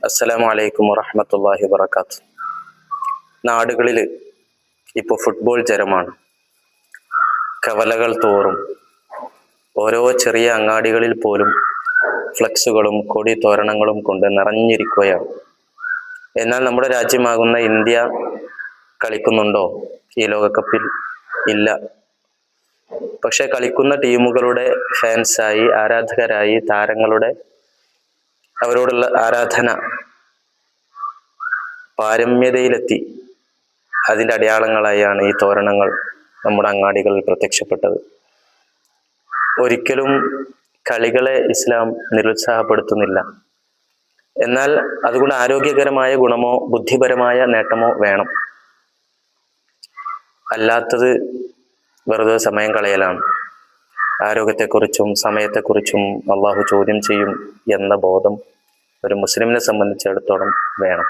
അസ്സലാമു അലൈക്കും വറഹ്മത്തുള്ളാഹി വബറകാതുഹു. നാടുകളിൽ ഇപ്പോൾ ഫുട്ബോൾ ജരമാണ്. കവലകൾ തോറും ഓരോ ചെറിയ അങ്ങാടികളിൽ പോലും ഫ്ലക്സുകളും കൊടി തോരണങ്ങളും കൊണ്ട് നിറഞ്ഞിരിക്കുകയാണ്. എന്നാൽ നമ്മുടെ രാജ്യമാകുന്ന ഇന്ത്യ കളിക്കുന്നുണ്ടോ ഈ ലോകകപ്പിൽ? ഇല്ല. പക്ഷെ കളിക്കുന്ന ടീമുകളുടെ ഫാൻസായി, ആരാധകരായി, താരങ്ങളുടെ അവരോടുള്ള ആരാധന പാരമ്യതയിലെത്തി. അതിൻ്റെ അടയാളങ്ങളായാണ് ഈ തോരണങ്ങൾ നമ്മുടെ അങ്ങാടികളിൽ പ്രത്യക്ഷപ്പെട്ടത്. ഒരിക്കലും കളികളെ ഇസ്ലാം നിരുത്സാഹപ്പെടുത്തുന്നില്ല. എന്നാൽ അതുകൊണ്ട് ആരോഗ്യകരമായ ഗുണമോ ബുദ്ധിപരമായ നേട്ടമോ വേണം. അല്ലാത്തത് വെറുതെ സമയം കളയലാണ്. ആരോഗ്യത്തെക്കുറിച്ചും സമയത്തെക്കുറിച്ചും അള്ളാഹു ചോദ്യം ചെയ്യും എന്ന ബോധം ഒരു മുസ്ലിമിനെ സംബന്ധിച്ചിടത്തോളം വേണം.